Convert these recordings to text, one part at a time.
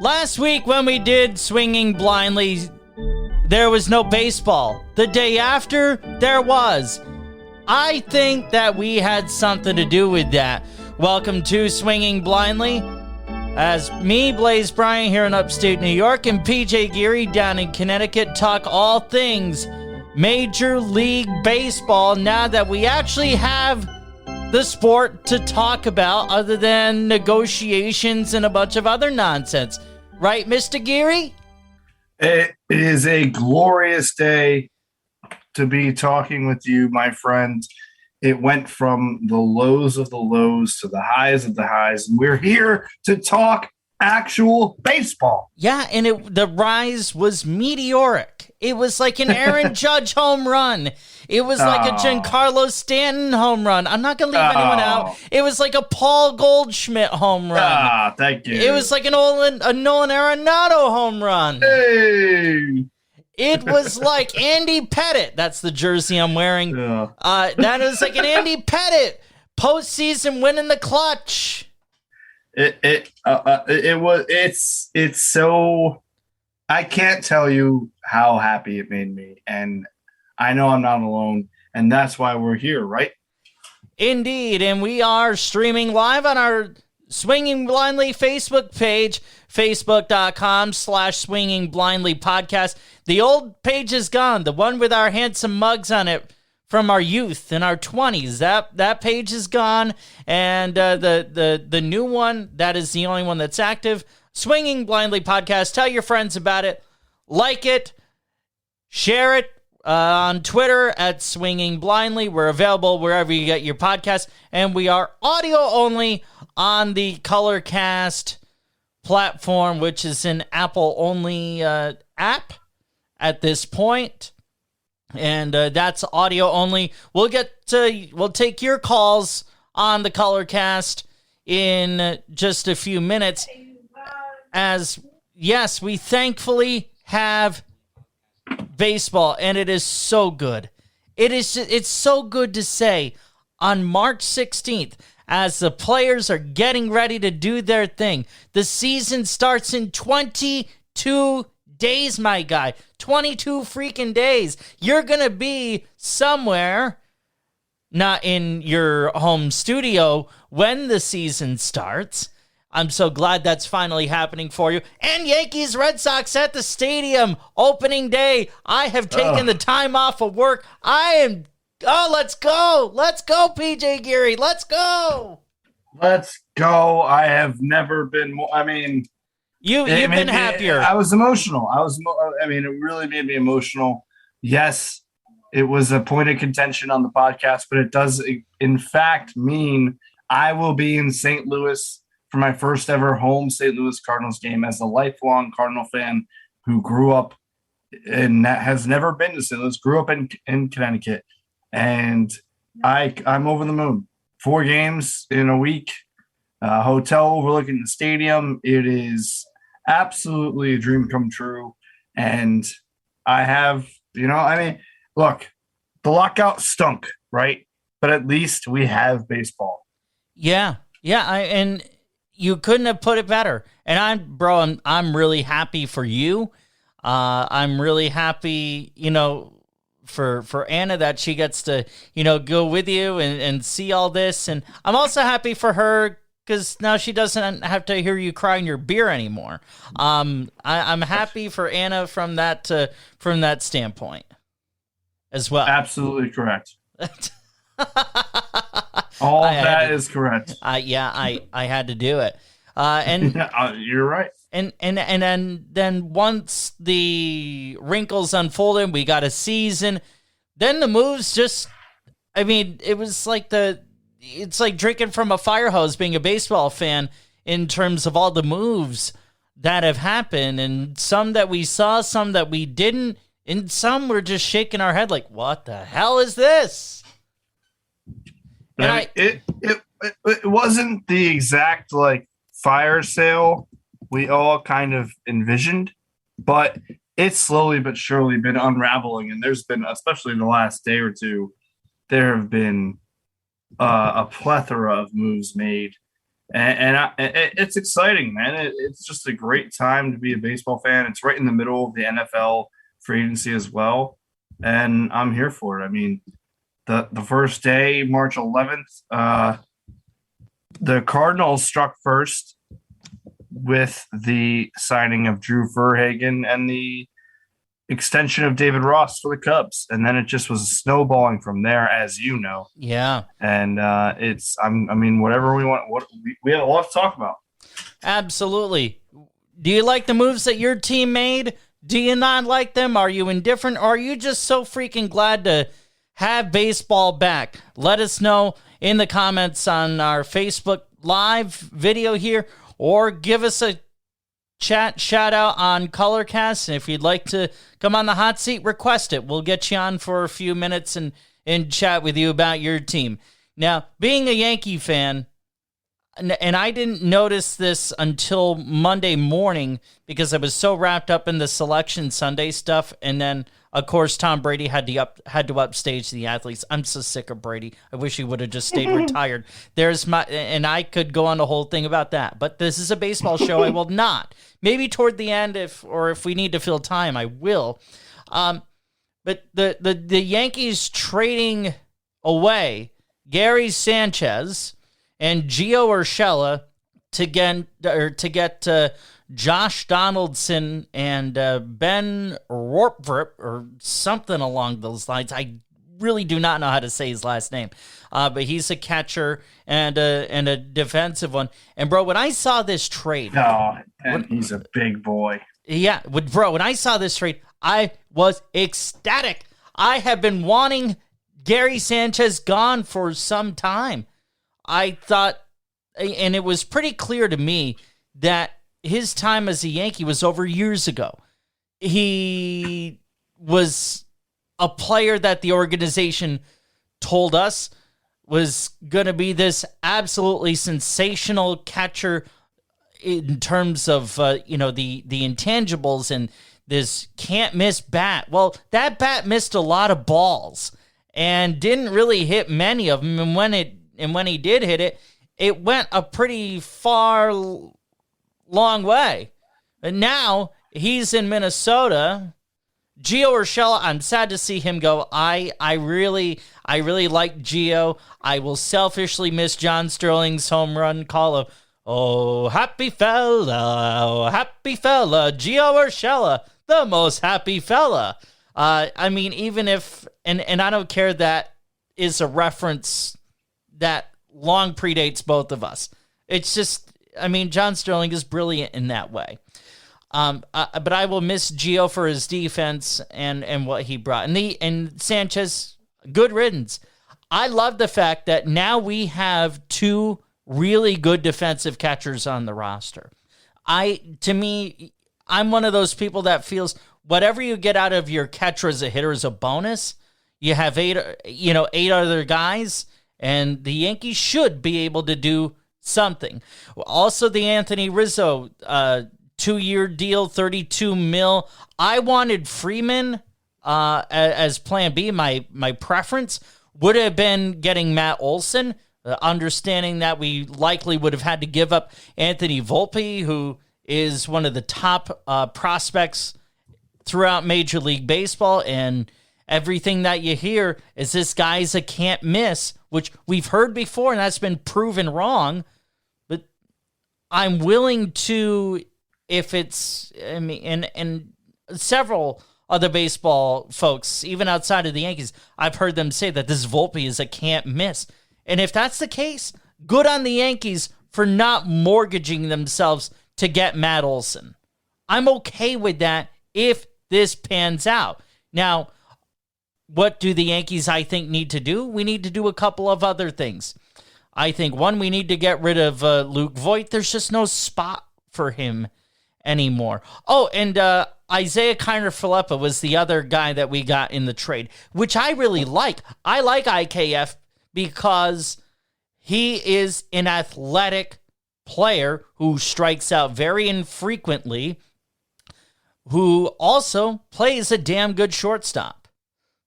Last week when we did Swinging Blindly, there was no baseball. The day after, there was. I think that we had something to do with that. Welcome to Swinging Blindly. As me, Blaze Bryant, here in upstate New York, and PJ Geary down in Connecticut talk all things Major League Baseball now that we actually have the sport to talk about other than negotiations and a bunch of other nonsense. Right, Mr. Geary? It is a glorious day to be talking with you, my friend. It went from the lows of the lows to the highs of the highs, and we're here to talk actual baseball. Yeah, and the rise was meteoric. It was like an Aaron Judge home run. It was like a Giancarlo Stanton home run. I'm not going to leave anyone out. It was like a Paul Goldschmidt home run. Thank you. It was like a Nolan Arenado home run. Hey! It was like Andy Pettitte. That's the jersey I'm wearing. Yeah. That is like an Andy Pettitte postseason win in the clutch. It's so, I can't tell you how happy it made me, and I know I'm not alone, and that's why we're here, right? Indeed, and we are streaming live on our Swinging Blindly Facebook page, facebook.com/Swinging Blindly podcast. The old page is gone, the one with our handsome mugs on it from our youth and our 20s. That page is gone, and the new one, that is the only one that's active. Swinging Blindly podcast. Tell your friends about it. Like it. Share it on Twitter at Swinging Blindly. We're available wherever you get your podcast, and we are audio only on the Colorcast platform, which is an Apple only app at this point. And that's audio only. We'll take your calls on the Colorcast in just a few minutes. As yes, we thankfully have baseball, and it is so good. It's so good to say on March 16th, as the players are getting ready to do their thing. The season starts in 22 days, my guy. 22 freaking days. You're going to be somewhere, not in your home studio, when the season starts. I'm so glad that's finally happening for you. And Yankees Red Sox at the stadium, opening day. I have taken the time off of work. Let's go. Let's go, PJ Geary. Let's go. Let's go. I have never been more, You've been happier. I was emotional. It really made me emotional. Yes, it was a point of contention on the podcast, but it does, in fact, mean I will be in St. Louis for my first ever home St. Louis Cardinals game as a lifelong Cardinal fan who grew up and has never been to St. Louis, grew up in Connecticut. And I'm over the moon. 4 games in a week, hotel overlooking the stadium. It is absolutely a dream come true. And I have, look, the lockout stunk, right? But at least we have baseball. Yeah. And you couldn't have put it better. And I'm really happy for you. I'm really happy, for Anna that she gets to, go with you and see all this. And I'm also happy for her because now she doesn't have to hear you crying your beer anymore. I'm happy for Anna from that standpoint as well. Absolutely correct. All that is correct. I had to do it. And you're right. And then once the wrinkles unfolded, we got a season. Then the moves it was like it's like drinking from a fire hose being a baseball fan in terms of all the moves that have happened, and some that we saw, some that we didn't, and some were just shaking our head like, what the hell is this? It wasn't the exact fire sale we all kind of envisioned, but it's slowly but surely been unraveling. And there's been, especially in the last day or two, there have been a plethora of moves made. It's exciting, man. It's just a great time to be a baseball fan. It's right in the middle of the NFL free agency as well. And I'm here for it. I mean, the first day, March 11th, the Cardinals struck first with the signing of Drew Verhagen and the extension of David Ross for the Cubs. And then it just was snowballing from there, as you know. Yeah. And whatever we want, we have a lot to talk about. Absolutely. Do you like the moves that your team made? Do you not like them? Are you indifferent? Or are you just so freaking glad to have baseball back? Let us know in the comments on our Facebook Live video here, or give us a shout out on Colorcast. And if you'd like to come on the hot seat, request it. We'll get you on for a few minutes and chat with you about your team. Now, being a Yankee fan, and I didn't notice this until Monday morning because I was so wrapped up in the Selection Sunday stuff, and then of course Tom Brady had to upstage the athletes. I'm so sick of Brady. I wish he would have just stayed retired. And I could go on a whole thing about that, but this is a baseball show. I will not. Maybe toward the end, if we need to fill time, I will. But the Yankees trading away Gary Sanchez and Gio Urshela to get Josh Donaldson and Ben Rortvip or something along those lines. I really do not know how to say his last name, but he's a catcher and a defensive one. And bro, when I saw this trade, he's a big boy. Yeah, when I saw this trade, I was ecstatic. I have been wanting Gary Sanchez gone for some time. I thought, and it was pretty clear to me that his time as a Yankee was over years ago. He was a player that the organization told us was going to be this absolutely sensational catcher in terms of, the intangibles and this can't miss bat. Well, that bat missed a lot of balls and didn't really hit many of them. And when he did hit it, it went a pretty far, long way. And now he's in Minnesota. Gio Urshela, I'm sad to see him go. I really like Gio. I will selfishly miss John Sterling's home run call of, oh, happy fella, Gio Urshela, the most happy fella. Even if, and I don't care, that is a reference that long predates both of us. It's just, John Sterling is brilliant in that way. But I will miss Gio for his defense and what he brought. And Sanchez, good riddance. I love the fact that now we have two really good defensive catchers on the roster. I'm one of those people that feels whatever you get out of your catcher as a hitter is a bonus. You have eight other guys, and the Yankees should be able to do something. Also, the Anthony Rizzo 2-year deal, $32 million. I wanted Freeman as plan B. My preference would have been getting Matt Olson, understanding that we likely would have had to give up Anthony Volpe, who is one of the top prospects throughout Major League Baseball, and everything that you hear is this guy's a can't miss, which we've heard before, and that's been proven wrong. But I'm willing to, if it's, and several other baseball folks, even outside of the Yankees, I've heard them say that this Volpe is a can't miss. And if that's the case, good on the Yankees for not mortgaging themselves to get Matt Olson. I'm okay with that if this pans out. Now, what do the Yankees, I think, need to do? We need to do a couple of other things. I think, one, we need to get rid of Luke Voigt. There's just no spot for him anymore. Oh, and Isaiah Kiner-Falefa was the other guy that we got in the trade, which I really like. I like IKF because he is an athletic player who strikes out very infrequently, who also plays a damn good shortstop.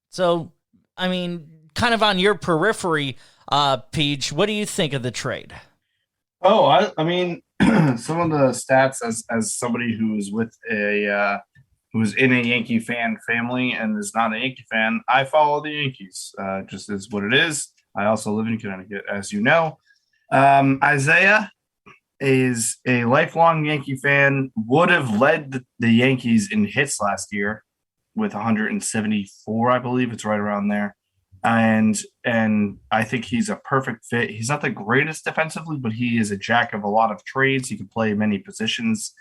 So, I mean, kind of on your periphery, Peach, what do you think of the trade? Oh, I mean, some of the stats as somebody who is with who's in a Yankee fan family and is not a Yankee fan, I follow the Yankees. Just is what it is. I also live in Connecticut, as you know. Isaiah is a lifelong Yankee fan. Would have led the Yankees in hits last year with 174, I believe. It's right around there. And I think he's a perfect fit. He's not the greatest defensively, but he is a jack of a lot of trades. He can play many positions.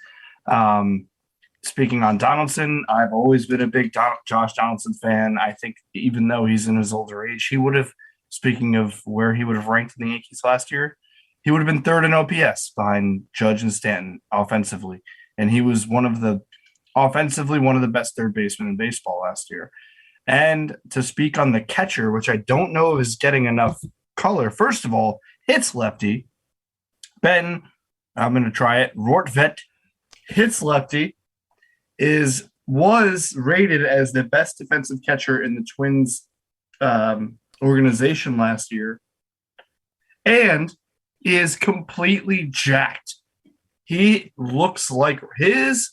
Speaking on Donaldson, I've always been a big Josh Donaldson fan. I think even though he's in his older age, he would have, speaking of where he would have ranked in the Yankees last year, he would have been third in OPS behind Judge and Stanton offensively. And he was one of the best third basemen in baseball last year. And to speak on the catcher, which I don't know is getting enough color. First of all, hits lefty. Ben, I'm going to try it. Rortvedt hits lefty was rated as the best defensive catcher in the Twins organization last year, and is completely jacked. He looks like his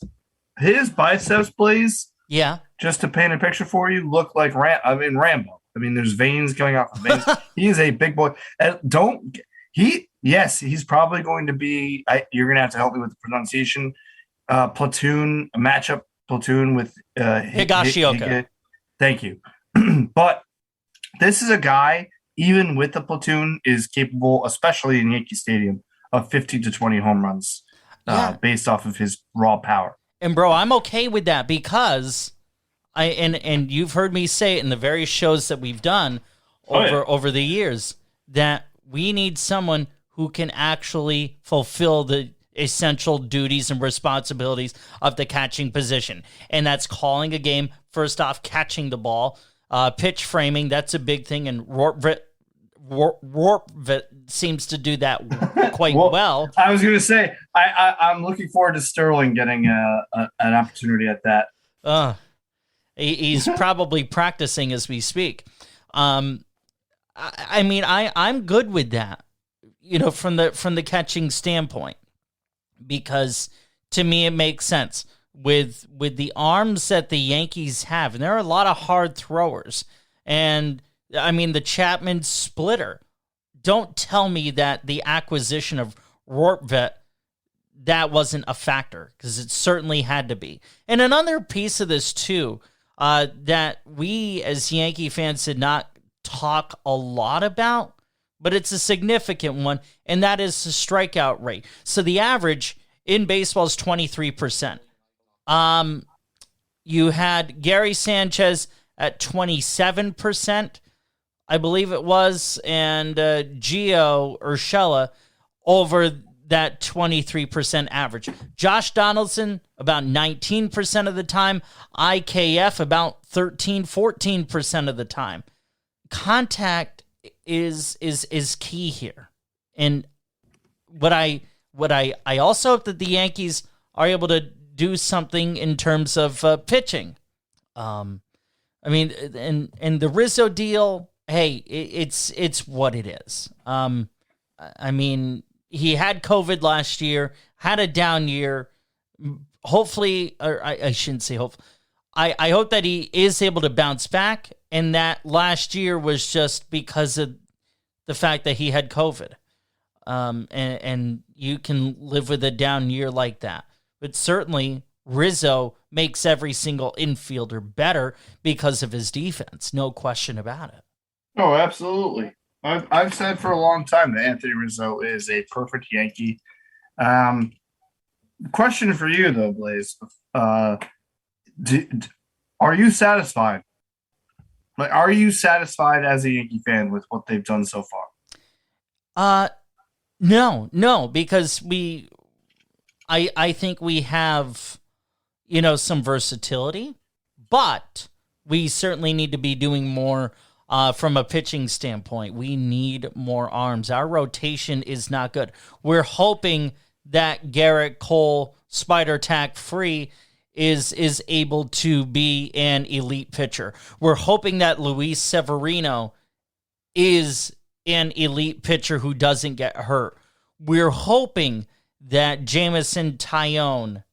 biceps blaze. Yeah. Just to paint a picture for you, look like Rambo. I mean, there's veins going off the veins. He is a big boy. He's probably going to be. You're going to have to help me with the pronunciation. Matchup platoon with Higashioka. Thank you. But this is a guy, even with the platoon, is capable, especially in Yankee Stadium, of 15 to 20 home runs based off of his raw power. And bro, I'm okay with that because and you've heard me say it in the various shows that we've done over the years that we need someone who can actually fulfill the essential duties and responsibilities of the catching position. And that's calling a game, first off, catching the ball, pitch framing, that's a big thing, and Rortvedt seems to do that quite well. I was going to say, I'm looking forward to Sterling getting an opportunity at that. He's probably practicing as we speak. I mean, I'm good with that, from the catching standpoint, because to me it makes sense with the arms that the Yankees have, and there are a lot of hard throwers, and I mean, the Chapman splitter. Don't tell me that the acquisition of Rortvedt, that wasn't a factor, because it certainly had to be. And another piece of this, too, that we as Yankee fans did not talk a lot about, but it's a significant one, and that is the strikeout rate. So the average in baseball is 23%. You had Gary Sanchez at 27%. I believe it was, and Gio Urshela over that 23% average. Josh Donaldson, about 19% of the time. IKF, about 14% of the time. Contact is key here. And what I also hope that the Yankees are able to do something in terms of pitching. I mean, and the Rizzo deal, hey, it's what it is. I mean, he had COVID last year, had a down year. Hopefully, or I shouldn't say hopefully. I hope that he is able to bounce back, and that last year was just because of the fact that he had COVID. And you can live with a down year like that. But certainly, Rizzo makes every single infielder better because of his defense. No question about it. Oh, absolutely. I've said for a long time that Anthony Rizzo is a perfect Yankee. Question for you, though, Blaze. Are you satisfied? Like, are you satisfied as a Yankee fan with what they've done so far? No, because I think we have, some versatility, but we certainly need to be doing more from a pitching standpoint. We need more arms. Our rotation is not good. We're hoping that Garrett Cole, Spider Tack free, is able to be an elite pitcher. We're hoping that Luis Severino is an elite pitcher who doesn't get hurt. We're hoping that Jameson Taillon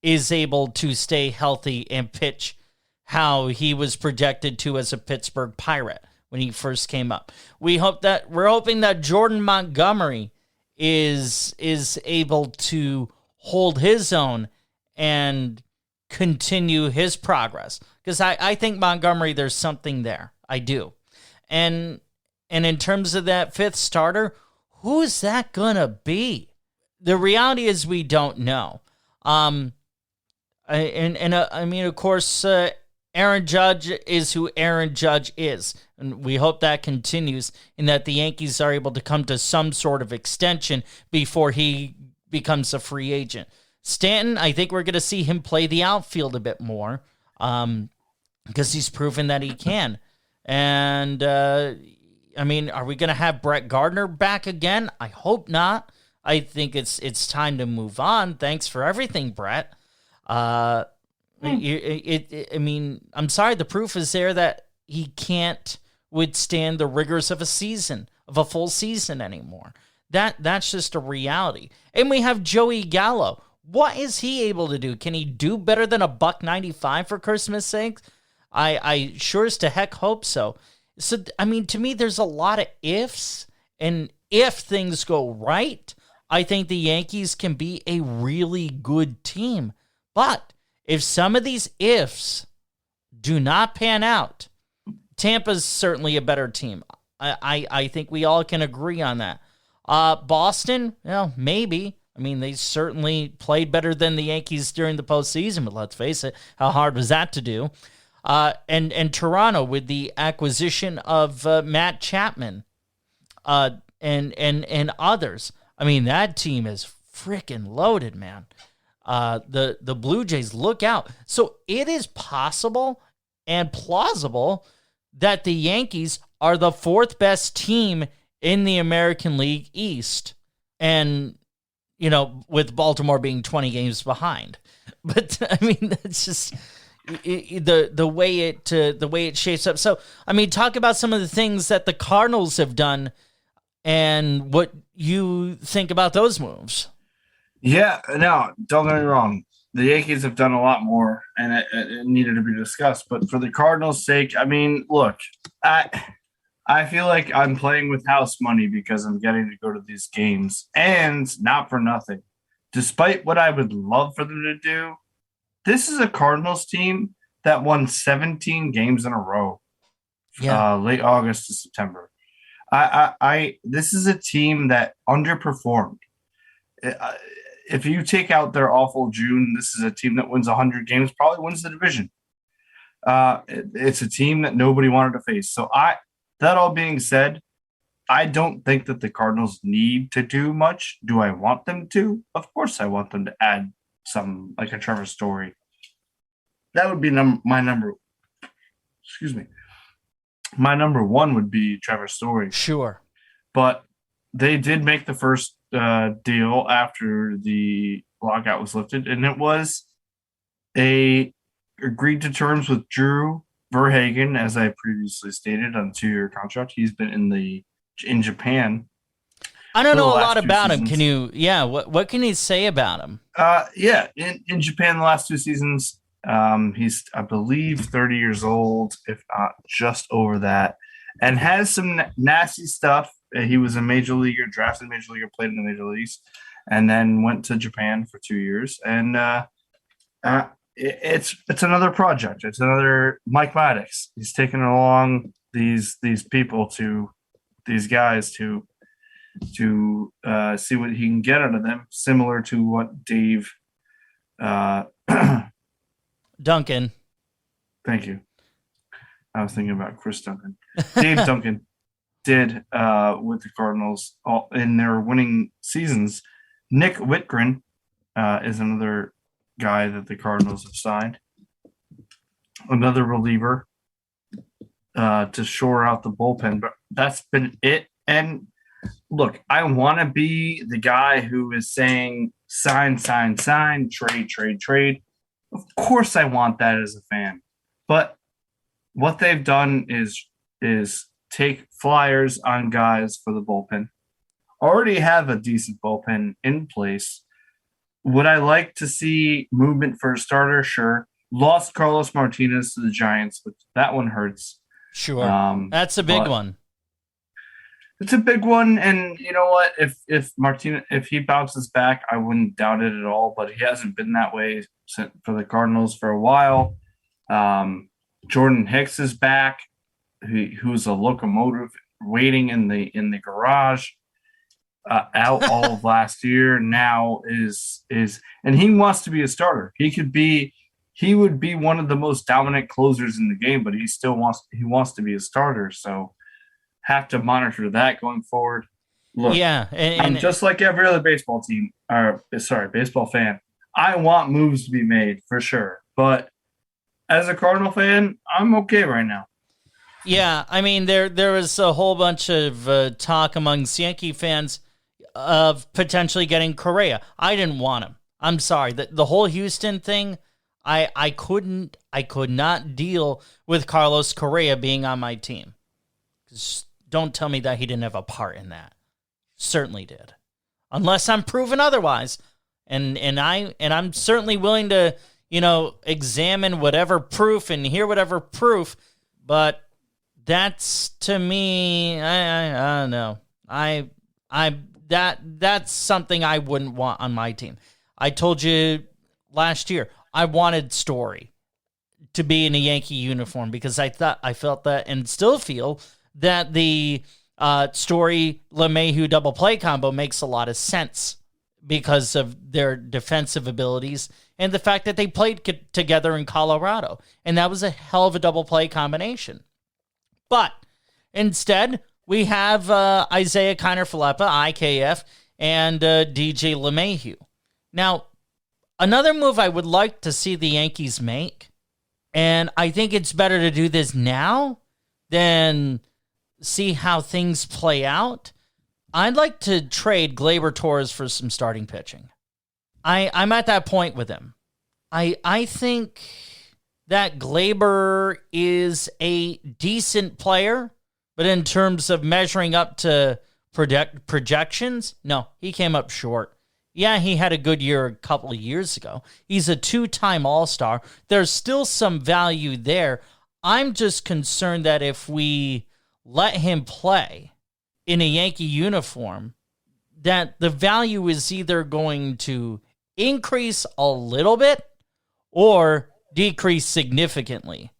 is able to stay healthy and pitch how he was projected to as a Pittsburgh Pirate when he first came up. We're hoping that Jordan Montgomery is able to hold his own and continue his progress. Because I think Montgomery, there's something there. I do. And in terms of that fifth starter, who's that gonna be? The reality is we don't know. I mean, of course, Aaron Judge is who Aaron Judge is. And we hope that continues and that the Yankees are able to come to some sort of extension before he becomes a free agent. Stanton, I think we're going to see him play the outfield a bit more because he's proven that he can. And, I mean, are we going to have Brett Gardner back again? I hope not. I think it's time to move on. Thanks for everything, Brett. I mean, I'm sorry, the proof is there that he can't withstand the rigors of a full season anymore. That's just a reality. And we have Joey Gallo. What is he able to do? Can he do better than $1.95 for Christmas sakes? I sure as to heck hope so. So, I mean, to me, there's a lot of ifs, and if things go right, I think the Yankees can be a really good team. But if some of these ifs do not pan out, Tampa's certainly a better team. I think we all can agree on that. Boston, well, maybe. I mean, they certainly played better than the Yankees during the postseason, but let's face it, how hard was that to do? And Toronto with the acquisition of Matt Chapman and others. I mean, that team is freaking loaded, man. The Blue Jays, look out. So it is possible and plausible that the Yankees are the fourth best team in the American League East. And, you know, with Baltimore being 20 games behind. But, I mean, that's just the way it shapes up. So, I mean, talk about some of the things that the Cardinals have done and what you think about those moves. Yeah, no, don't get me wrong. The Yankees have done a lot more, and it needed to be discussed. But for the Cardinals' sake, I mean, look, I feel like I'm playing with house money because I'm getting to go to these games, and not for nothing. Despite what I would love for them to do, this is a Cardinals team that won 17 games in a row, late August to September. This is a team that underperformed. If you take out their awful June, this is a team that wins 100 games, probably wins the division. It's a team that nobody wanted to face. So that all being said, I don't think that the Cardinals need to do much. Do I want them to? Of course I want them to add some, like a Trevor Story. That would be my number. Excuse me. My number one would be Trevor Story. Sure. But they did make the first deal after the lockout was lifted, and it was agreed to terms with Drew Verhagen, as I previously stated, on a 2-year contract. He's been in Japan. I don't know a lot about him. Can you? Yeah. What can you say about him? In Japan the last 2 seasons. He's, I believe, 30 years old, if not just over that, and has some nasty stuff. He was a major leaguer, drafted major leaguer, played in the major leagues, and then went to Japan for 2 years. And it's another project. It's another Mike Maddox. He's taking along these people to these guys to see what he can get out of them, similar to what Dave Duncan. Thank you. I was thinking about Chris Duncan. Dave Duncan did with the Cardinals in their winning seasons. Nick Whitgren is another guy that the Cardinals have signed. Another reliever to shore out the bullpen. But that's been it. And look, I want to be the guy who is saying sign, trade. Of course, I want that as a fan, but what they've done is take flyers on guys for the bullpen. Already have a decent bullpen in place. Would I like to see movement for a starter? Sure. Lost Carlos Martinez to the Giants, but that one hurts. Sure. That's a big one. It's a big one, and you know what? If he bounces back, I wouldn't doubt it at all. But he hasn't been that way for the Cardinals for a while. Jordan Hicks is back, who's a locomotive waiting in the garage. Out all of last year, now is and he wants to be a starter. He would be one of the most dominant closers in the game, but he wants to be a starter. So have to monitor that going forward. Look, yeah, I'm just like every other baseball fan. I want moves to be made for sure, but as a Cardinal fan, I'm okay right now. Yeah, I mean there was a whole bunch of talk amongst Yankee fans of potentially getting Correa. I didn't want him. I'm sorry. The whole Houston thing, I could not deal with Carlos Correa being on my team. Don't tell me that he didn't have a part in that. Certainly did. Unless I'm proven otherwise. And I'm certainly willing to, examine whatever proof and hear whatever proof, but that's to me, I don't know. That's something I wouldn't want on my team. I told you last year I wanted Story to be in a Yankee uniform because I felt that and still feel that the Story LeMahieu double play combo makes a lot of sense because of their defensive abilities and the fact that they played together in Colorado, and that was a hell of a double play combination. But instead, we have Isaiah Kiner-Falefa, IKF, and DJ LeMahieu. Now, another move I would like to see the Yankees make, and I think it's better to do this now than see how things play out. I'd like to trade Gleyber Torres for some starting pitching. I'm at that point with him. I think that Gleyber is a decent player, but in terms of measuring up to projections, no, he came up short. Yeah, he had a good year a couple of years ago. He's a 2-time All-Star. There's still some value there. I'm just concerned that if we let him play in a Yankee uniform, that the value is either going to increase a little bit or decrease significantly.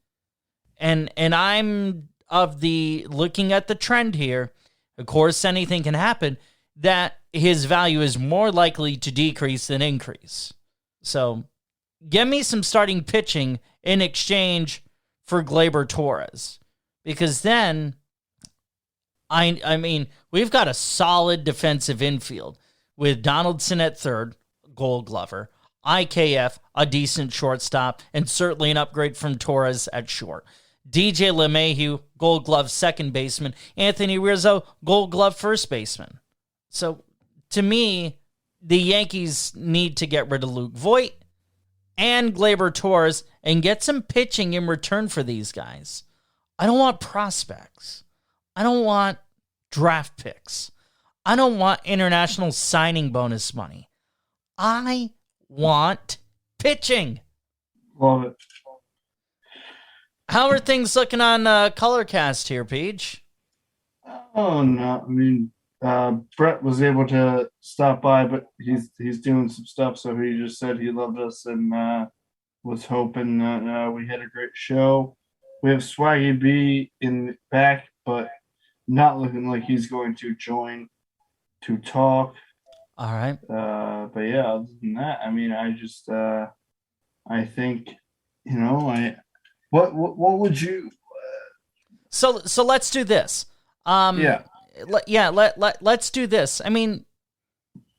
And I'm of the looking at the trend here, of course anything can happen, that his value is more likely to decrease than increase. So give me some starting pitching in exchange for Gleyber Torres. Because then, I mean, we've got a solid defensive infield with Donaldson at third, Gold Glover, IKF, a decent shortstop, and certainly an upgrade from Torres at short. DJ LeMahieu, Gold Glove second baseman. Anthony Rizzo, Gold Glove first baseman. So, to me, the Yankees need to get rid of Luke Voit and Gleyber Torres and get some pitching in return for these guys. I don't want prospects. I don't want draft picks. I don't want international signing bonus money. I want pitching. Love it. How are things looking on Colorcast here, Peach? Oh no, I mean Brett was able to stop by, but he's doing some stuff, so he just said he loved us and was hoping that we had a great show. We have Swaggy B in back, but not looking like he's going to join to talk. All right. But yeah, other than that, I mean, I just I think, what would you? So let's do this. Let's do this. I mean,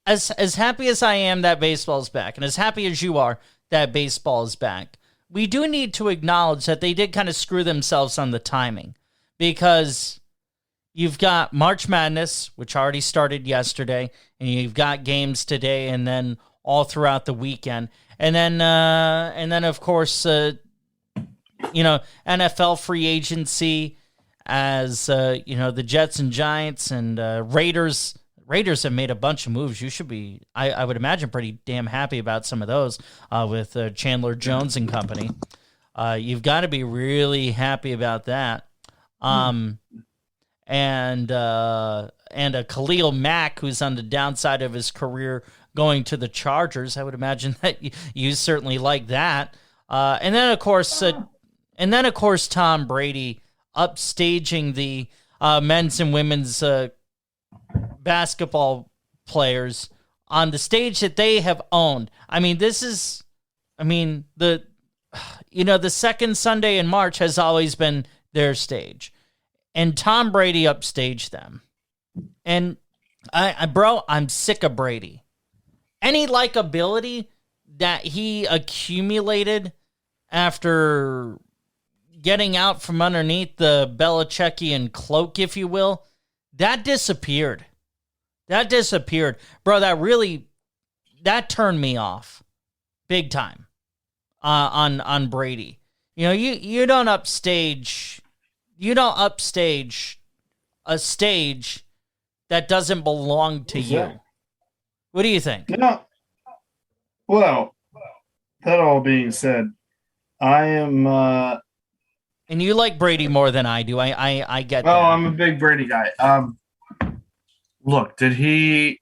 as happy as I am that baseball is back, and as happy as you are that baseball is back, we do need to acknowledge that they did kind of screw themselves on the timing, because you've got March Madness, which already started yesterday, and you've got games today, and then all throughout the weekend. And then of course, NFL free agency as, the Jets and Giants and Raiders. Raiders have made a bunch of moves. You should be, I would imagine, pretty damn happy about some of those with Chandler Jones and company. You've got to be really happy about that. And a Khalil Mack, who's on the downside of his career, going to the Chargers. I would imagine that you certainly like that. And then of course, Tom Brady upstaging the men's and women's basketball players on the stage that they have owned. I mean, the second Sunday in March has always been their stage, and Tom Brady upstaged them. And I'm sick of Brady. Any likability that he accumulated after getting out from underneath the Belichickian cloak, if you will, that disappeared. Bro, that turned me off big time on Brady. You don't upstage a stage that doesn't belong to you. What do you think? Well, that all being said, I am and you like Brady more than I do. I get that. Oh, I'm a big Brady guy. Look, did he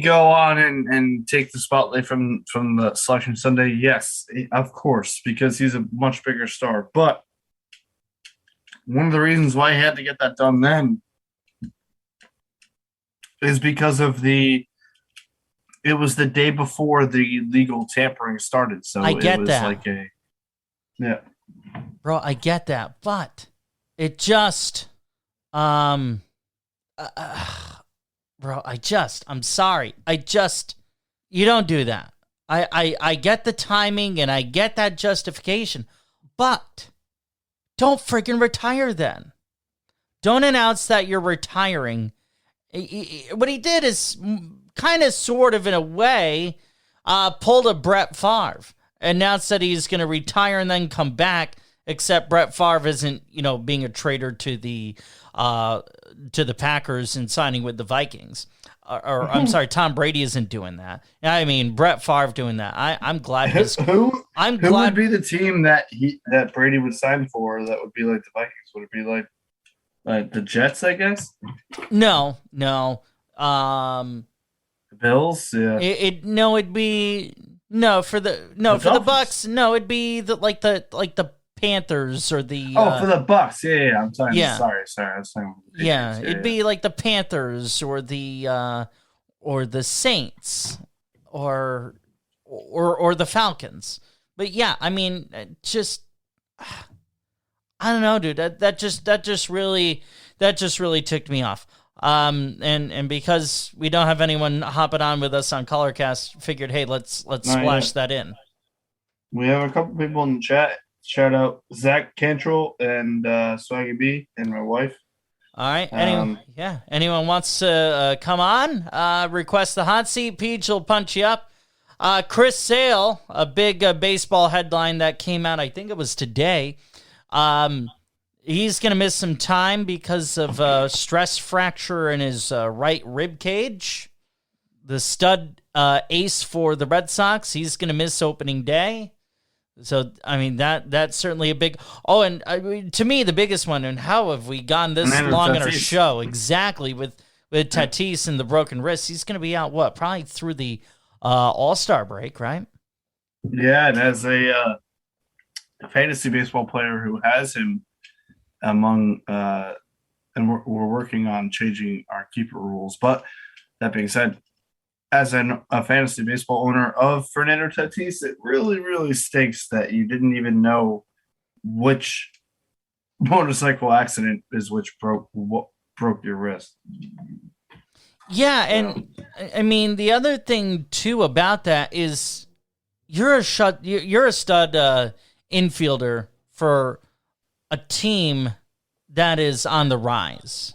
go on and take the spotlight from the Selection Sunday? Yes, of course, because he's a much bigger star. But one of the reasons why he had to get that done then is because of it was the day before the legal tampering started. So I get it was that. Yeah. Bro, I get that, but it just, I'm sorry. You don't do that. I get the timing and I get that justification, but don't friggin' retire then. Don't announce that you're retiring. What he did is kind of sort of in a way pulled a Brett Favre. Announced that he's going to retire and then come back, except Brett Favre isn't, being a traitor to the Packers and signing with the Vikings. Or I'm sorry, Tom Brady isn't doing that. I mean, Brett Favre doing that. I'm glad. Who would be the team that Brady would sign for? That would be like the Vikings. Would it be like the Jets? I guess. No. The Bills. Yeah. It'd be. No, for the Bucks. No, it'd be the Panthers or the. For the Bucks. Yeah. I'm sorry. Yeah. Sorry. I was saying. It'd be like the Panthers or the Saints or the Falcons. But yeah, I mean, just I don't know, dude. That just really ticked me off. And because we don't have anyone hopping on with us on Colorcast, figured, hey, let's splash that in. We have a couple people in the chat. Shout out Zach Cantrell and Swaggy B and my wife. All right. Anyone wants to come on? Request the hot seat. Peach will punch you up. Chris Sale, a big baseball headline that came out, I think it was today. He's going to miss some time because of a stress fracture in his right rib cage. The stud ace for the Red Sox, he's going to miss opening day. So, I mean, that's certainly a big... Oh, and to me, the biggest one, and how have we gone this long in our show? Exactly, with Tatis and the broken wrist. He's going to be out, probably through the All-Star break, right? Yeah, and as a fantasy baseball player who has him among and we're working on changing our keeper rules. But that being said, as a fantasy baseball owner of Fernando Tatis, it really, really stinks that you didn't even know which motorcycle accident is which broke your wrist. Yeah, and I mean the other thing too about that is you're a stud infielder for a team that is on the rise.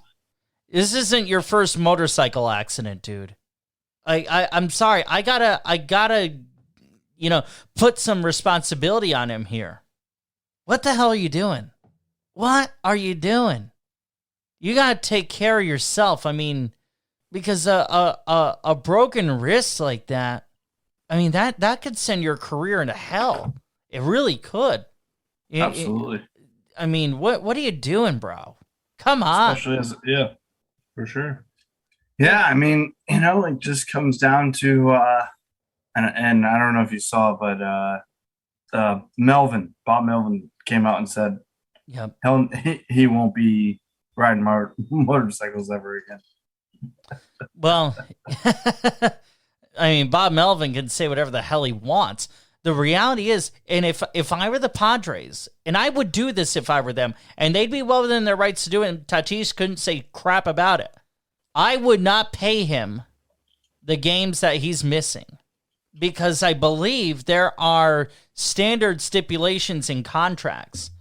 This isn't your first motorcycle accident, dude. I'm sorry. I gotta, put some responsibility on him here. What the hell are you doing? What are you doing? You gotta take care of yourself. I mean, because a broken wrist like that, I mean, that could send your career into hell. It really could. Absolutely. I mean, what are you doing, bro? Come on. Especially for sure. Yeah, I mean, it just comes down to and I don't know if you saw, but Bob Melvin came out and said Yep. he won't be riding motorcycles ever again. Well, I mean, Bob Melvin can say whatever the hell he wants. The reality is, and if I were the Padres, and I would do this if I were them, and they'd be well within their rights to do it, and Tatis couldn't say crap about it, I would not pay him the games that he's missing, because I believe there are standard stipulations in contracts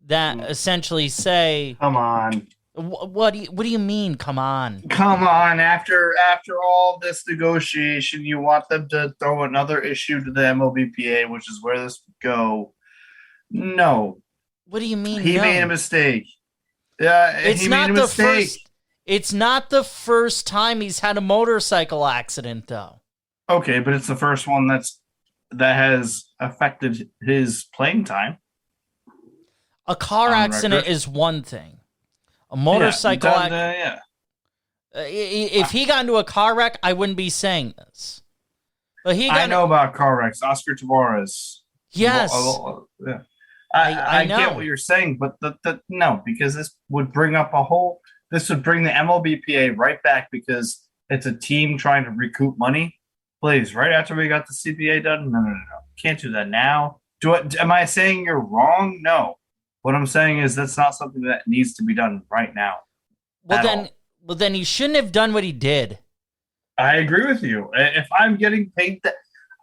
that essentially say, "Come on." What do you mean? Come on. Come on. After all this negotiation, you want them to throw another issue to the MLBPA, which is where this would go. No. What do you mean? He made a mistake. It's not the first. It's not the first time he's had a motorcycle accident, though. Okay, but it's the first one that has affected his playing time. A car accident is one thing. A motorcycle if he got into a car wreck, I wouldn't be saying this. But I know about car wrecks. Oscar Tavares. Yes. Yeah. I get what you're saying, but no, because this would bring up this would bring the MLBPA right back, because it's a team trying to recoup money. Please, right after we got the CPA done? No. Can't do that now. Am I saying you're wrong? No. What I'm saying is that's not something that needs to be done right now. Well, then he shouldn't have done what he did. I agree with you. If I'm getting paid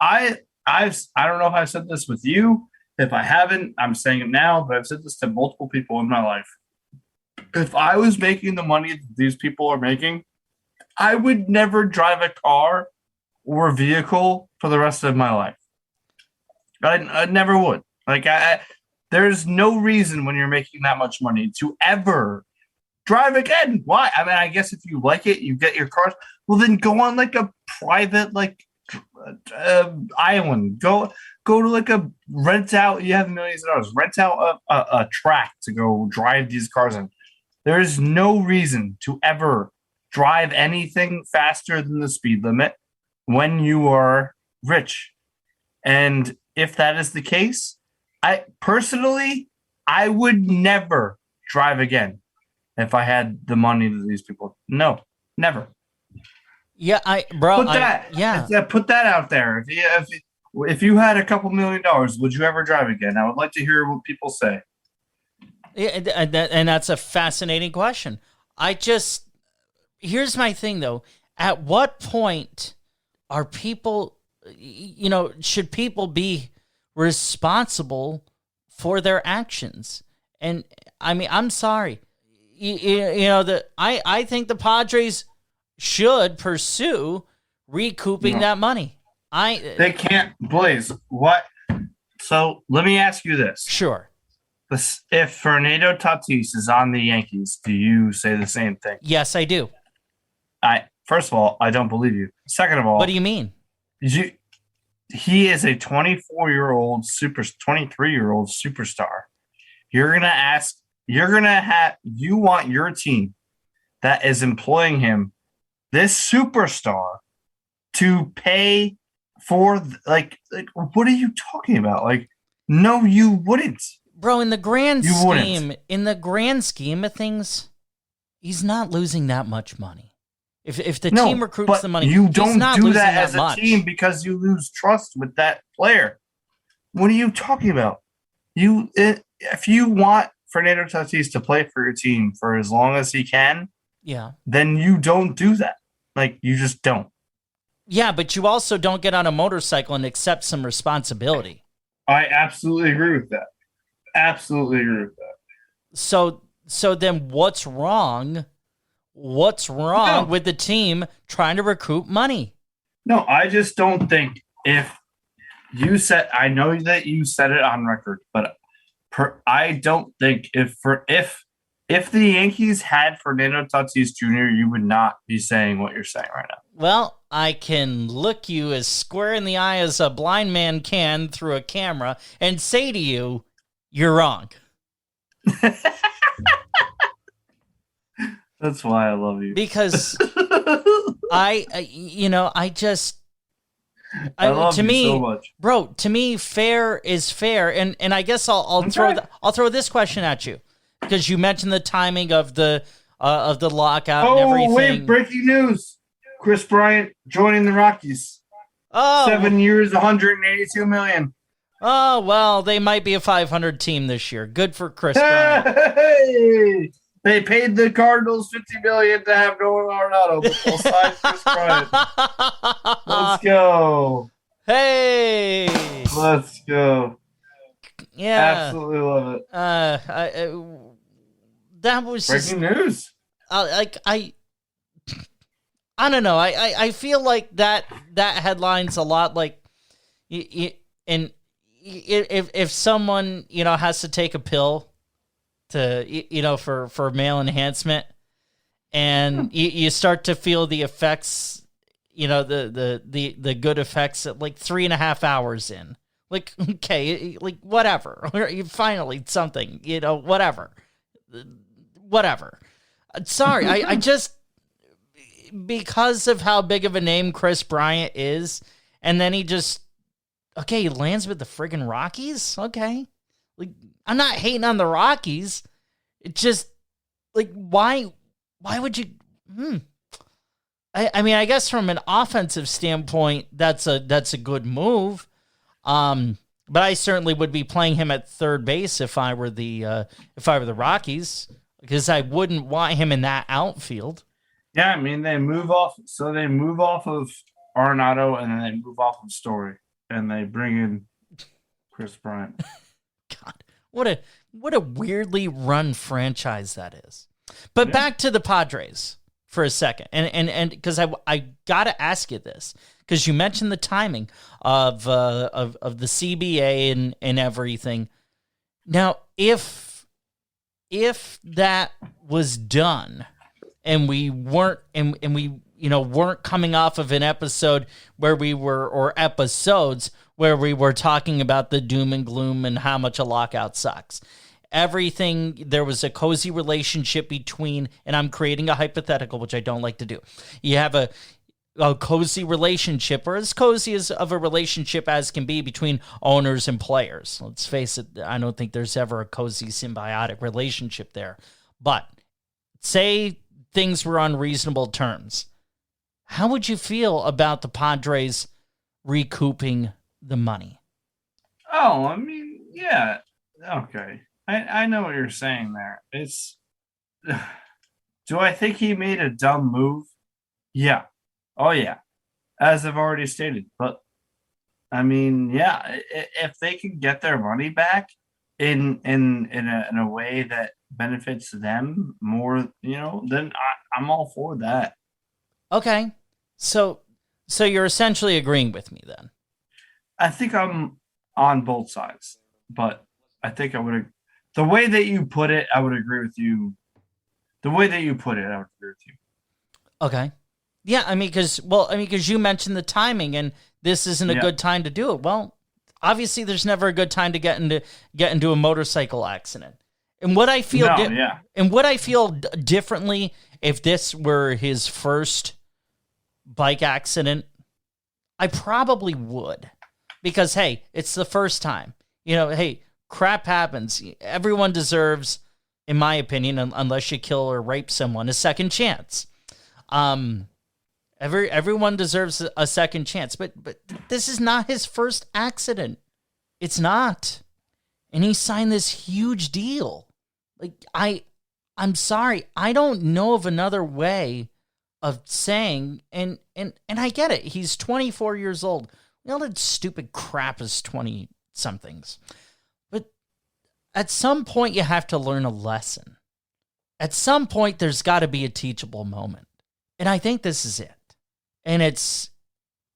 I don't know if I've said this with you. If I haven't, I'm saying it now, but I've said this to multiple people in my life. If I was making the money that these people are making, I would never drive a car or a vehicle for the rest of my life. I never would. There's no reason when you're making that much money to ever drive again. Why? I mean, I guess if you like it, you get your cars. Well, then go on a private island. Go to a rent out. You have millions of dollars. Rent out a track to go drive these cars in. There is no reason to ever drive anything faster than the speed limit when you are rich. And if that is the case, I would never drive again if I had the money to these people. No, never. Yeah, put that out there. If you had a couple $1 million, would you ever drive again? I would like to hear what people say. Yeah, and that's a fascinating question. Here's my thing though. At what point are people, should people be responsible for their actions? And I mean, I'm sorry, I think the Padres should pursue recouping that money. They can't, Blaze. What? So let me ask you this. Sure. If Fernando Tatis is on the Yankees, do you say the same thing? Yes, I do. First of all, I don't believe you. Second of all, what do you mean? He is a 23-year-old superstar. You want your team that is employing him, this superstar, to pay for what are you talking about? No, you wouldn't. Bro, in the grand scheme of things, he's not losing that much money. If the team recruits the money, you don't he's not do losing that as much. a team because you lose trust with that player. What are you talking about? If you want Fernando Tatis to play for your team for as long as he can, then you don't do that. You just don't. Yeah, but you also don't get on a motorcycle and accept some responsibility. I absolutely agree with that. Absolutely agree with that. So then what's wrong? What's wrong with the team trying to recoup money? No, I just don't think if you said, I know that you said it on record, but I don't think if the Yankees had Fernando Tatis Jr., you would not be saying what you're saying right now. Well, I can look you as square in the eye as a blind man can through a camera and say to you, you're wrong. That's why I love you. Because I love to you me, so much. bro, to me, fair is fair. And I guess I'll throw this question at you because you mentioned the timing of the lockout and everything. Wait, breaking news. Chris Bryant joining the Rockies. 7 years, $182 million. Oh, well, they might be a 500 team this year. Good for Chris Bryant. Hey! They paid the Cardinals $50 million to have Nolan Arenado, but they'll sign Chris Bryant. Let's go. Hey! Let's go. Yeah. Absolutely love it. That was breaking news. I don't know. I feel like that headline's a lot like, and if someone has to take a pill to for male enhancement, and you start to feel the effects, the good effects at like 3.5 hours in, like, okay, like whatever, you finally something, whatever. Sorry, I just, because of how big of a name Chris Bryant is, and then he lands with the friggin' Rockies. Okay, like, I'm not hating on the Rockies. It just, like, why would you? I mean, I guess from an offensive standpoint, that's a good move. But I certainly would be playing him at third base if I were the Rockies, because I wouldn't want him in that outfield. Yeah, I mean, they move off of Arenado, and then they move off of Story, and they bring in Chris Bryant. God, what a weirdly run franchise that is. But back to the Padres for a second, and because I gotta ask you this, because you mentioned the timing of the CBA and everything. Now, if that was done, and we weren't weren't coming off of an episode where we were, or episodes where we were talking about the doom and gloom and how much a lockout sucks. Everything, there was a cozy relationship between, and I'm creating a hypothetical, which I don't like to do. You have a cozy relationship, or as cozy as of a relationship as can be, between owners and players. Let's face it, I don't think there's ever a cozy symbiotic relationship there. But say things were on reasonable terms. How would you feel about the Padres recouping the money? Oh, I mean, yeah. Okay. I know what you're saying there. It's, do I think he made a dumb move? Yeah. Oh, yeah. As I've already stated. But, I mean, yeah, if they can get their money back in a way that benefits them more, then I'm all for that. Okay. So you're essentially agreeing with me then? I think I'm on both sides, but I think I would, the way that you put it, I would agree with you. The way that you put it, I would agree with you. Okay. Yeah, I mean, because you mentioned the timing, and this isn't a good time to do it. Well, obviously, there's never a good time to get into a motorcycle accident. And what I feel, differently, if this were his first bike accident, I probably would, because hey, it's the first time. Hey, crap happens. Everyone deserves, in my opinion, unless you kill or rape someone, a second chance. Everyone deserves a second chance, but this is not his first accident. It's not. And he signed this huge deal. Like, I'm sorry, I don't know of another way of saying, and I get it. He's 24 years old. We all did stupid crap as 20-somethings. But at some point, you have to learn a lesson. At some point, there's got to be a teachable moment. And I think this is it. And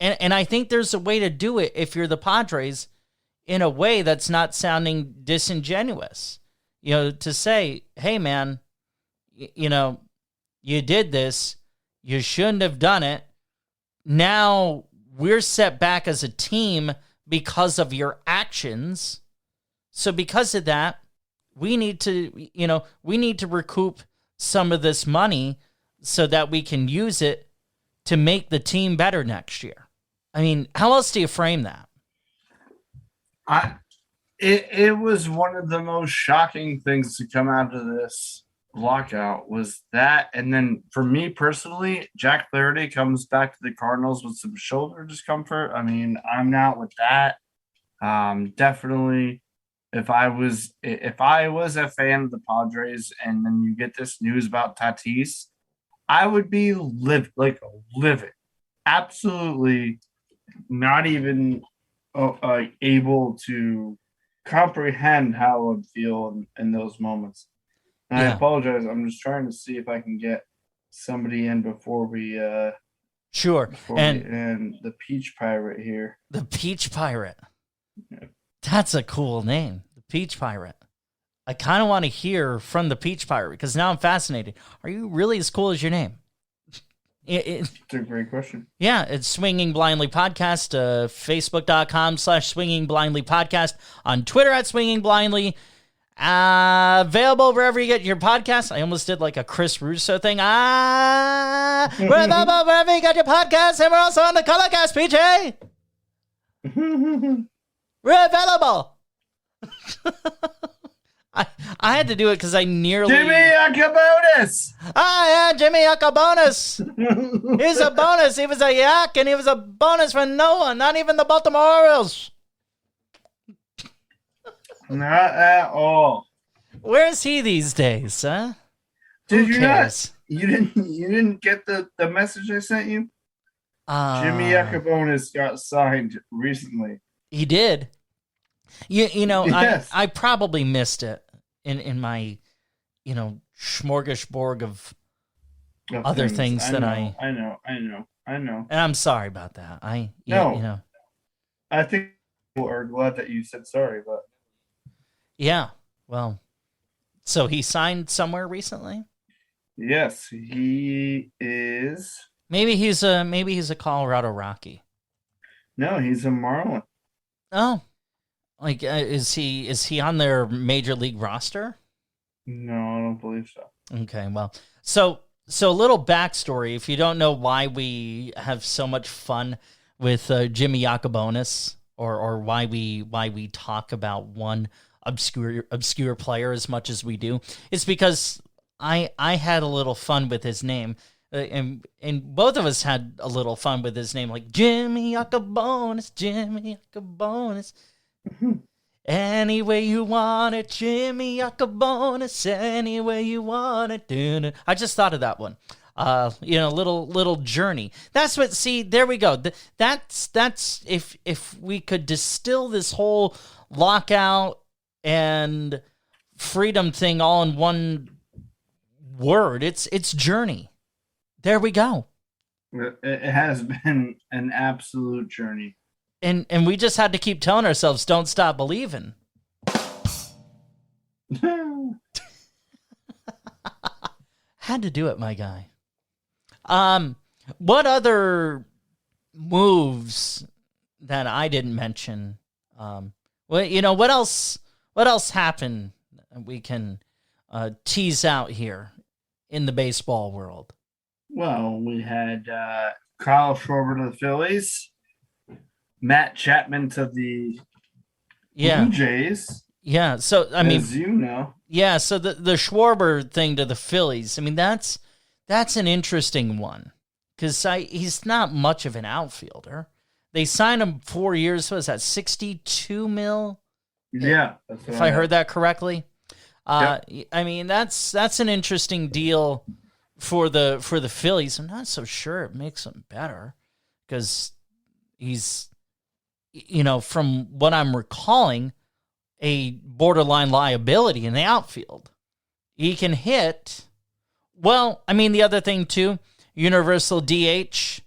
And I think there's a way to do it if you're the Padres in a way that's not sounding disingenuous. To say, hey, man, you did this. You shouldn't have done it. Now we're set back as a team because of your actions. So because of that, we need to recoup some of this money so that we can use it to make the team better next year. I mean, how else do you frame that? It was one of the most shocking things to come out of this lockout was that. And then for me personally, Jack Flaherty comes back to the Cardinals with some shoulder discomfort. I mean, I'm not with that. Definitely, if I was a fan of the Padres and then you get this news about Tatis, I would be livid, absolutely not even able to comprehend how I would feel in those moments. And I apologize. I'm just trying to see if I can get somebody in before we sure. And the Peach Pirate here. The Peach Pirate. Yeah. That's a cool name. The Peach Pirate. I kind of want to hear from the Peach Pirate because now I'm fascinated. Are you really as cool as your name? It's a great question. Yeah, it's Swinging Blindly Podcast, Facebook.com/Swinging Blindly Podcast, on Twitter @Swinging Blindly. Available wherever you get your podcast. I almost did like a Chris Russo thing. We're available wherever you get your podcast, and we're also on the Colorcast, PJ. We're available. I had to do it because I nearly... Jimmy Yacabonis! Yeah, Jimmy Yacabonis. He's a bonus. He was a yak, and he was a bonus for no one, not even the Baltimore Orioles. Not at all. Where's he these days, huh? Did you not? You didn't get the message I sent you? Jimmy Yacabonis got signed recently. He did. Yes. I probably missed it in my, smorgasbord of other things that I know. And I'm sorry about that. I think people are glad that you said sorry, but yeah. Well, so he signed somewhere recently? Yes, he is. Maybe he's a Colorado Rocky. No, he's a Marlin. Oh. Like, is he on their major league roster? No, I don't believe so. Okay, well, so a little backstory. If you don't know why we have so much fun with Jimmy Yacabonis, or why we talk about one obscure player as much as we do, it's because I had a little fun with his name. And both of us had a little fun with his name, like Jimmy Yacabonis, Jimmy Yacabonis. Any way you want it, Jimmy Yacabonis, any way you want it. I just thought of that one. Little journey. That's what. See, there we go. That's if we could distill this whole lockout and freedom thing all in one word. It's journey. There we go. It has been an absolute journey. And we just had to keep telling ourselves, don't stop believing. Had to do it, my guy. What other moves that I didn't mention? What else happened we can tease out here in the baseball world? Well, we had Kyle Schwarber to the Phillies. Matt Chapman to the Blue Jays. Yeah, so as you know. Yeah, so the Schwarber thing to the Phillies, I mean that's an interesting one because he's not much of an outfielder. They signed him 4 years. What is that, $62 million? Yeah, if I heard that correctly. Yep. I mean that's an interesting deal for the Phillies. I'm not so sure it makes them better because he's, from what I'm recalling, a borderline liability in the outfield. He can hit. Well, I mean, the other thing too, universal DH,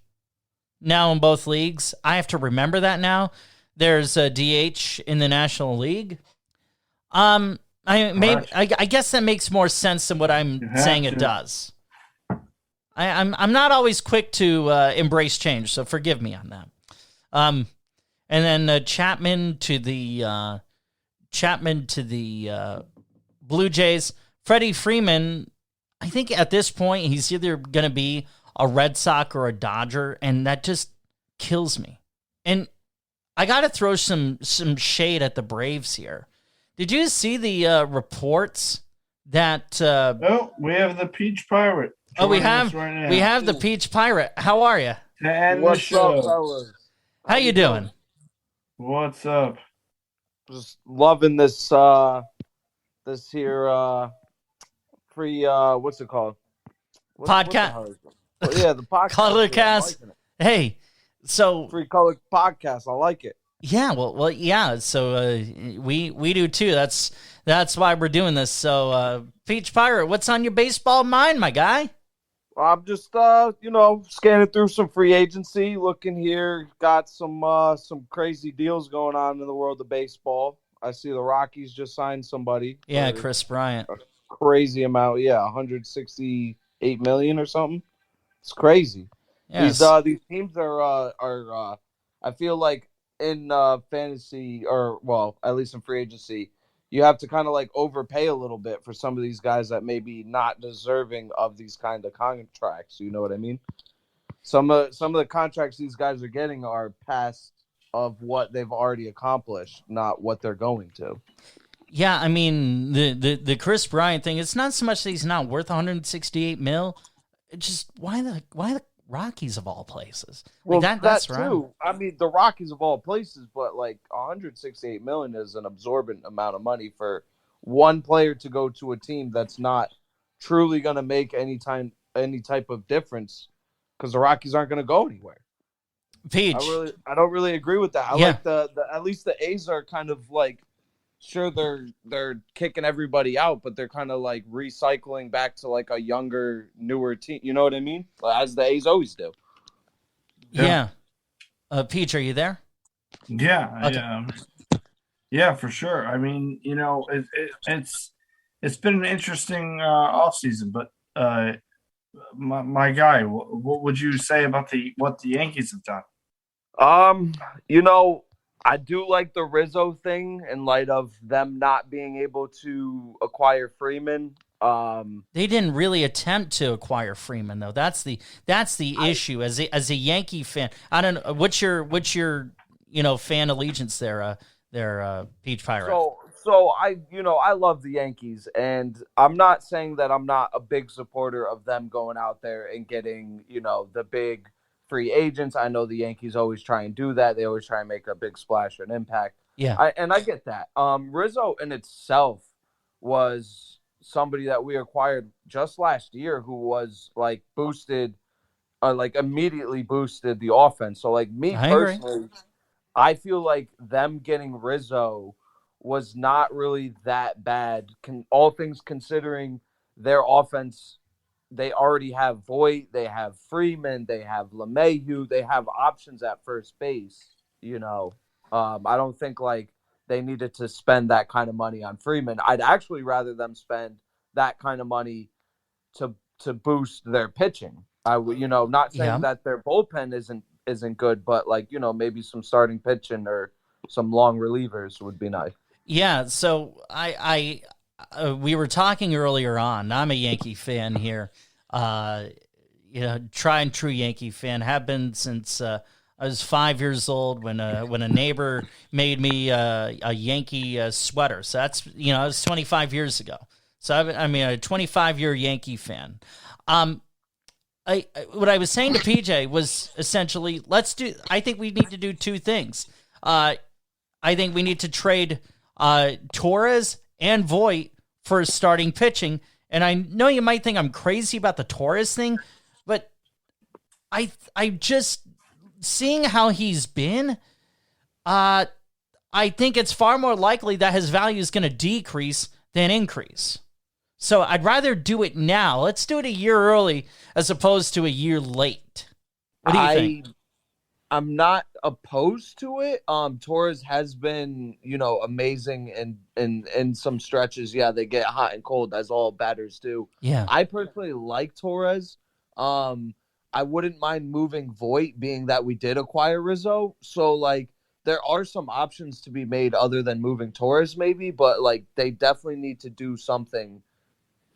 now in both leagues. I have to remember that now. There's a DH in the National League. I guess that makes more sense than what I'm saying it does. I'm not always quick to embrace change, so forgive me on that. And then Chapman to the Blue Jays. Freddie Freeman, I think at this point he's either going to be a Red Sox or a Dodger, and that just kills me. And I got to throw some shade at the Braves here. Did you see the reports that? We have the Peach Pirate. We have the Peach Pirate. How are you? What's up, fellas? How you doing? What's up? Just loving this this here free what's it called? Podcast. The podcast. Colorcast. Hey, so free color podcast. I like it. Yeah, well, yeah. So we do too. That's why we're doing this. So Peach Pirate, what's on your baseball mind, my guy? I'm just scanning through some free agency, looking here. Got some crazy deals going on in the world of baseball. I see the Rockies just signed somebody. Yeah, Chris Bryant. A crazy amount. Yeah, 168 million or something. It's crazy. Yes. These teams are I feel like in fantasy, or well, at least in free agency, you have to kind of like overpay a little bit for some of these guys that may be not deserving of these kind of contracts. You know what I mean? Some of the contracts these guys are getting are past of what they've already accomplished, not what they're going to. Yeah, I mean the Chris Bryant thing. It's not so much that he's not worth 168 mil. It's just why the Rockies of all places. Well, that's right. Too. I mean, the Rockies of all places, but like 168 million is an absorbent amount of money for one player to go to a team that's not truly going to make any type of difference, because the Rockies aren't going to go anywhere. Peach, I don't really agree with that. I like the at least the A's are kind of like, sure, they're kicking everybody out, but they're kind of like recycling back to like a younger, newer team. You know what I mean? As the A's always do. Yeah. Peach, are you there? Yeah. Okay. Yeah, for sure. I mean, it's been an interesting offseason, but my guy, what would you say about what the Yankees have done? I do like the Rizzo thing in light of them not being able to acquire Freeman. They didn't really attempt to acquire Freeman, though. That's the issue. As a Yankee fan, I don't know what's your fan allegiance there, Peach Pirate. So I love the Yankees, and I'm not saying that I'm not a big supporter of them going out there and getting the big free agents. I know the Yankees always try and do that. They always try and make a big splash or an impact. Yeah. I get that. Rizzo in itself was somebody that we acquired just last year who was like boosted, immediately boosted the offense. So like me personally, I feel like them getting Rizzo was not really that bad. All things considering, their offense, they already have Voit, they have Freeman, they have LeMahieu, they have options at first base. I don't think like they needed to spend that kind of money on Freeman. I'd actually rather them spend that kind of money to boost their pitching. I would, not saying that their bullpen isn't good, but like maybe some starting pitching or some long relievers would be nice. Yeah. So we were talking earlier on. I'm a Yankee fan here. Tried and true Yankee fan. Have been since I was 5 years old when a neighbor made me a Yankee sweater. So that's it was 25 years ago. So a 25-year Yankee fan. What I was saying to PJ was essentially I think we need to do two things. I think we need to trade Torres and Voit for starting pitching. And I know you might think I'm crazy about the Torres thing, but I just seeing how he's been, I think it's far more likely that his value is going to decrease than increase. So I'd rather do it now. Let's do it a year early as opposed to a year late. What do you think? I'm not opposed to it. Torres has been, amazing in some stretches. Yeah, they get hot and cold as all batters do. Yeah. I personally like Torres. I wouldn't mind moving Voit, being that we did acquire Rizzo. So like there are some options to be made other than moving Torres, maybe, but like they definitely need to do something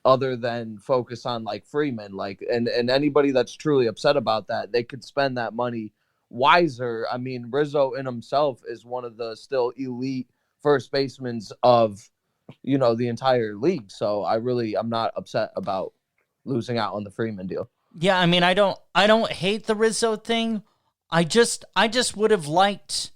other than focus on like Freeman, like and anybody that's truly upset about that, they could spend that money wiser. I mean, Rizzo in himself is one of the still elite first basemen of the entire league. So I'm not upset about losing out on the Freeman deal. Yeah, I mean, I don't hate the Rizzo thing. I just would have liked,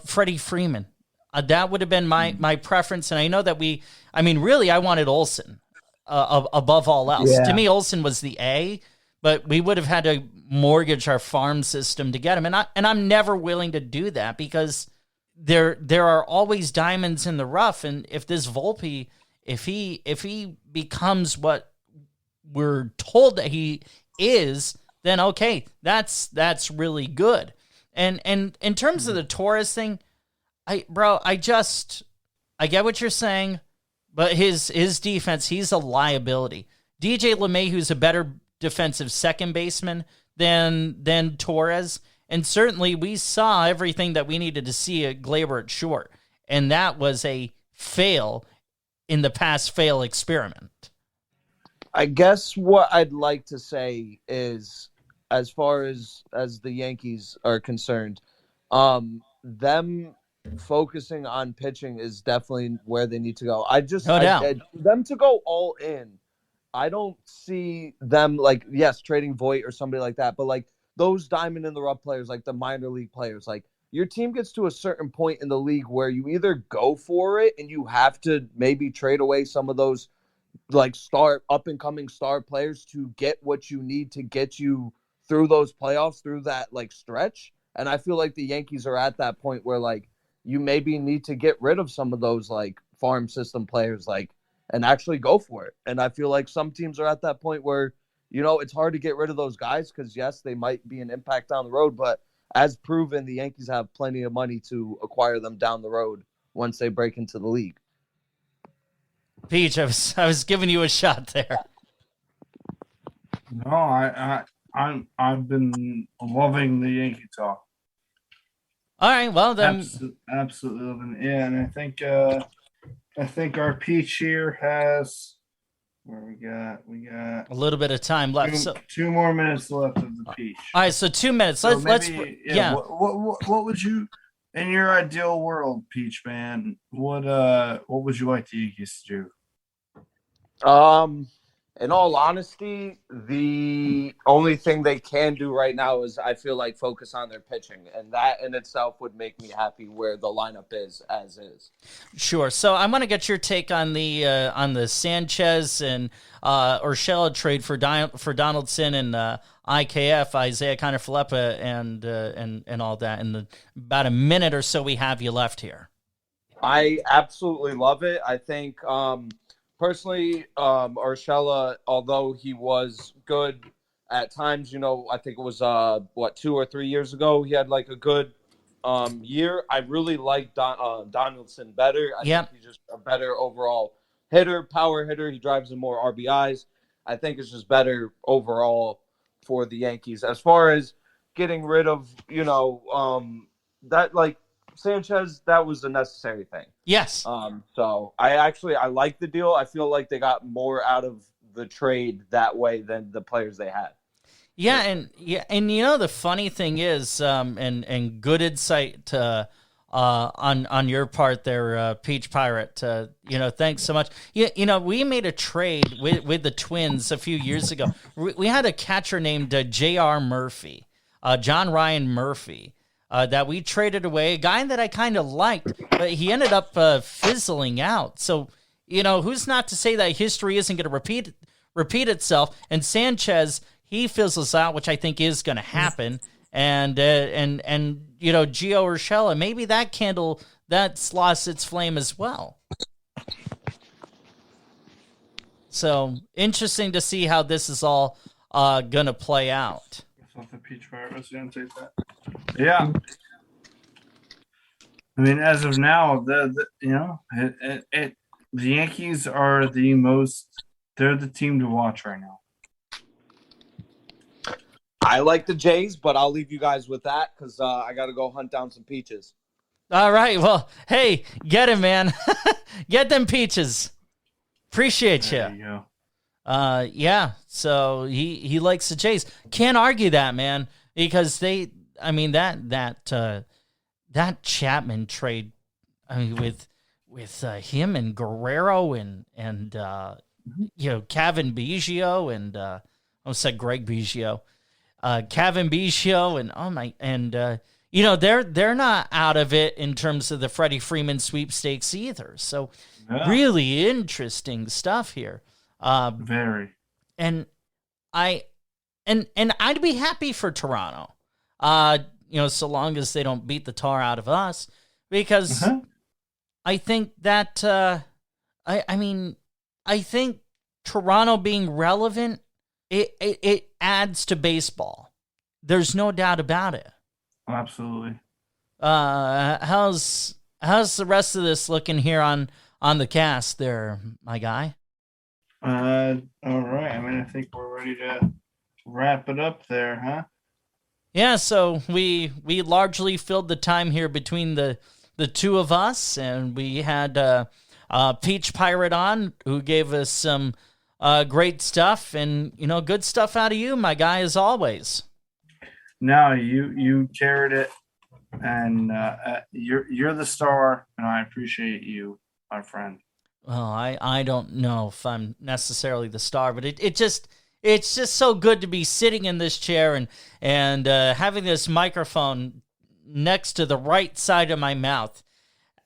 Freddie Freeman. That would have been my preference, and I know that really, I wanted Olsen above all else. Yeah. To me, Olsen was the A, but we would have had to mortgage our farm system to get him, and I'm never willing to do that because there are always diamonds in the rough, and if this Volpe, if he becomes what we're told that he is, then okay, that's really good. And in terms of the Torres thing, I get what you're saying, but his defense, he's a liability. DJ LeMahieu's a better defensive second baseman than Torres, and certainly we saw everything that we needed to see at Glaber at short, and that was a fail in the pass fail experiment. I guess what I'd like to say is, as far as the Yankees are concerned, them focusing on pitching is definitely where they need to go. No doubt. Them to go all in. I don't see them like, yes, trading Voit or somebody like that, but like those diamond in the rough players, like the minor league players, like your team gets to a certain point in the league where you either go for it and you have to maybe trade away some of those like up and coming star players to get what you need to get you through those playoffs, through that like stretch. And I feel like the Yankees are at that point where like you maybe need to get rid of some of those like farm system players, like, and actually go for it. And I feel like some teams are at that point where, it's hard to get rid of those guys because yes, they might be an impact down the road, but as proven, the Yankees have plenty of money to acquire them down the road once they break into the league. Peach, I was giving you a shot there. No, I've been loving the Yankee talk. All right, well then, Absolutely loving it. Yeah, and I think our Peach here has where we got a little bit of time left. Two more minutes left of the Peach. All right, so 2 minutes. So Let's yeah. What would you, in your ideal world, Peach man? What would you like the Yankees to do? In all honesty, the only thing they can do right now is I feel like focus on their pitching, and that in itself would make me happy where the lineup is as is. Sure. So I want to get your take on the Sanchez and Urshela trade for Donaldson and IKF, Isaiah Kiner-Falefa, and all that. In about a minute or so we have you left here. I absolutely love it. I think personally, Urshela, although he was good at times, I think it was 2 or 3 years ago, he had like a good year. I really like Donaldson better. I think he's just a better overall hitter, power hitter. He drives in more RBIs. I think it's just better overall for the Yankees. As far as getting rid of, that like Sanchez, that was a necessary thing. Yes. So I like the deal. I feel like they got more out of the trade that way than the players they had. Yeah, and the funny thing is, and good insight on your part there, Peach Pirate. Thanks so much. We made a trade with the Twins a few years ago. We had a catcher named J.R. Murphy, John Ryan Murphy. That we traded away, a guy that I kind of liked, but he ended up fizzling out. So, who's not to say that history isn't going to repeat itself? And Sanchez, he fizzles out, which I think is going to happen. And Gio Urshela, maybe that candle that's lost its flame as well. So interesting to see how this is all going to play out. Off the peach fire. I was going to take that. Yeah. I mean, as of now, the Yankees are they're the team to watch right now. I like the Jays, but I'll leave you guys with that because I got to go hunt down some peaches. All right. Well, hey, get him, man. Get them peaches. Appreciate you. There you go. Yeah. So he likes the Jays. Can't argue that, man, because that Chapman trade, I mean, with him and Guerrero and Kevin Biggio and I almost said Greg Biggio, Kevin Biggio they're not out of it in terms of the Freddie Freeman sweepstakes either. So really interesting stuff here. Very. And I'd be happy for Toronto. So long as they don't beat the tar out of us, because I think that I think Toronto being relevant, it adds to baseball. There's no doubt about it. Absolutely. How's the rest of this looking here on the cast there, my guy? All right. I mean, I think we're ready to wrap it up there, huh? Yeah, so we largely filled the time here between the two of us, and we had Peach Pirate on, who gave us some great stuff, and good stuff out of you, my guy, as always. No, you carried it, and you're the star, and I appreciate you, my friend. Well, I don't know if I'm necessarily the star, but it's just so good to be sitting in this chair and having this microphone next to the right side of my mouth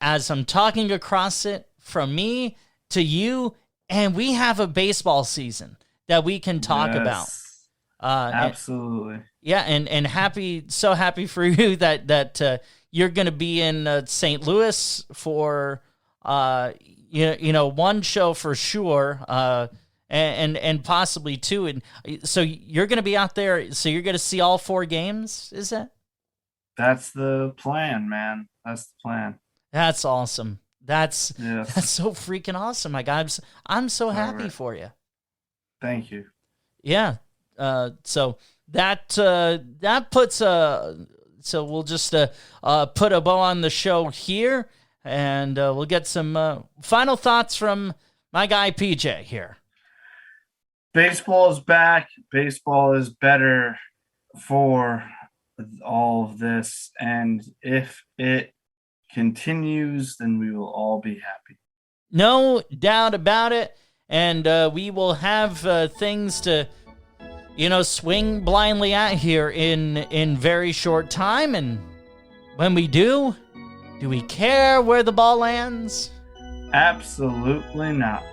as I'm talking across it from me to you, and we have a baseball season that we can talk about. Absolutely. And so happy for you that you're going to be in St. Louis for one show for sure, and possibly two, and so you're going to be out there. So you're going to see all 4 games. Is that? That's the plan, man. That's the plan. That's awesome. That's so freaking awesome, my God. I'm so happy for you. Thank you. Yeah. So that puts so we'll just put a bow on the show here, and we'll get some final thoughts from my guy PJ here. Baseball is back. Baseball is better for all of this, and if it continues, then we will all be happy. No doubt about it, and we will have things to swing blindly at here in very short time. And when we do we care where the ball lands? Absolutely not.